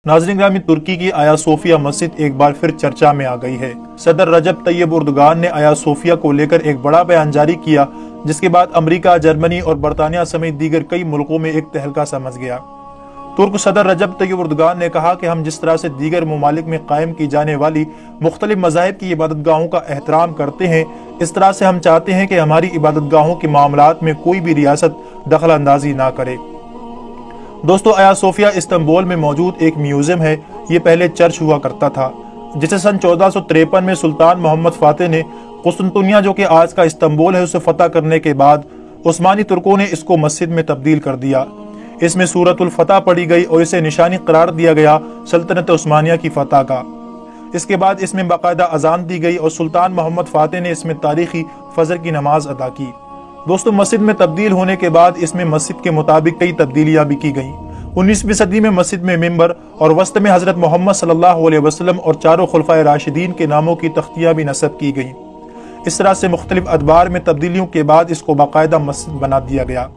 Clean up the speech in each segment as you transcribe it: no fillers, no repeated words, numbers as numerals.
नाज़रीन ग्रामी, तुर्की की आया सोफिया मस्जिद एक बार फिर चर्चा में आ गई है। सदर रजब तैयब उर्दगान ने आया सोफिया को लेकर एक बड़ा बयान जारी किया, जिसके बाद अमेरिका, जर्मनी और बरतानिया समेत दीगर कई मुल्कों में एक तहलका सा मच गया। तुर्क सदर रजब तैयब उर्दगान ने कहा कि हम जिस तरह से दीगर ममालिक में कायम की जाने वाली मुख्तलिफ मज़ाहिब की इबादतगाहों का एहतराम करते हैं, इस तरह से हम चाहते हैं कि हमारी इबादतगाहों के मामलात में कोई भी रियासत दखल अंदाजी ना करे। दोस्तों, आया सोफिया इस्तांबुल में मौजूद एक म्यूजियम है। ये पहले चर्च हुआ करता था, जिसे सन 1453 में सुल्तान मोहम्मद फातेह ने कुस्तुनतुनिया, जो कि आज का इस्तांबुल है, उसे फतह करने के बाद उस्मानी तुर्कों ने इसको मस्जिद में तब्दील कर दिया। इसमें सूरतुल फतह पढ़ी गई और इसे निशानी करार दिया गया सल्तनत उस्मानिया की फतह का। इसके बाद इसमें बाकायदा अजान दी गई और सुल्तान मोहम्मद फातेह ने इसमें तारीखी फजर की नमाज अदा की। दोस्तों, मस्जिद में तब्दील होने के बाद इसमें मस्जिद के मुताबिक कई तब्दीलियां भी की गईं। 19वीं सदी में मस्जिद में मिंबर और वस्त में हजरत मोहम्मद सल्लल्लाहु अलैहि वसल्लम और चारों खुलफाए राशिदीन के नामों की तख्तियां भी नस्ब की गईं। इस तरह से मुख्तलिफ अदबार में तब्दीलियों के बाद इसको बाकायदा मस्जिद बना दिया गया।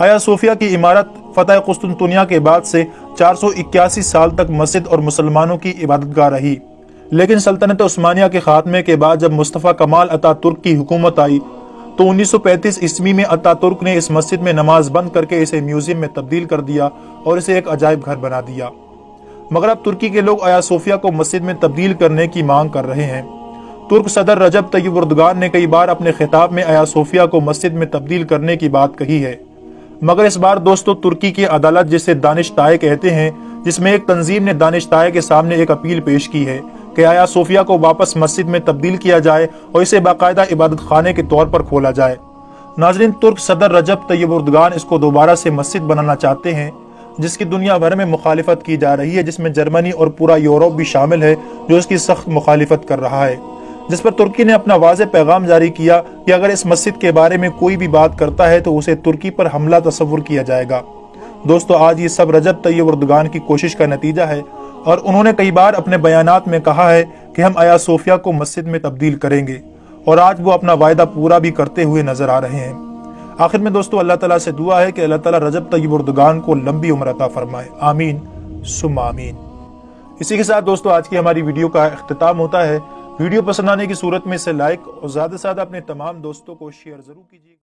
आया सोफिया की इमारत फतह कुस्तुनतुनिया के बाद से 481 साल तक मस्जिद और मुसलमानों की इबादतगाह रही, लेकिन सल्तनत उस्मानिया के खात्मे के बाद जब मुस्तफ़ा कमाल अतातुर्क की हुकूमत आई तो 1935 ईस्वी में अतातुर्क ने इस मस्जिद में नमाज बंद करके इसे म्यूजियम में तब्दील कर दिया और इसे एक अजायब घर बना दिया। मगर अब तुर्की के लोग आया सोफिया को मस्जिद में तब्दील करने की मांग कर रहे हैं। तुर्क सदर रजब तैयब उर्दगान ने कई बार अपने खिताब में आया सोफिया को मस्जिद में तब्दील करने की बात कही है, मगर इस बार दोस्तों तुर्की की अदालत, जिसे दानिश-ताए कहते हैं, जिसमें एक तंजीम ने दानिश-ताए के सामने एक अपील पेश की है कि आया सोफिया को वापस मस्जिद में तब्दील किया जाए और इसे बाकायदा इबादत खाने के तौर पर खोला जाए। नाज़रीन, तुर्क सदर रजब तैयब उर्दगान इसको दोबारा से मस्जिद बनाना चाहते हैं, जिसकी दुनिया भर में मुखालिफत की जा रही है, जिसमें जर्मनी और पूरा यूरोप भी शामिल है जो इसकी सख्त मुखालिफत कर रहा है। जिस पर तुर्की ने अपना वाज़ेह पैगाम जारी किया कि अगर इस मस्जिद के बारे में कोई भी बात करता है तो उसे तुर्की पर हमला तस्वुर किया जाएगा। दोस्तों, आज ये सब रजब तैयब उर्दगान की कोशिश का नतीजा है और उन्होंने कई बार अपने बयानात में कहा है कि हम आया सोफिया को मस्जिद में तब्दील करेंगे, और आज वो अपना वायदा पूरा भी करते हुए नजर आ रहे हैं। आखिर में दोस्तों, अल्लाह ताला से दुआ है कि अल्लाह ताला रजब तैयब उर्दगान को लंबी उम्र अता फरमाए। आमीन सुम्मा आमीन। इसी के साथ दोस्तों आज की हमारी वीडियो का इख्तिताम होता है। वीडियो पसंद आने की सूरत में इसे लाइक और ज्यादा से ज्यादा अपने तमाम दोस्तों को शेयर जरूर कीजिए।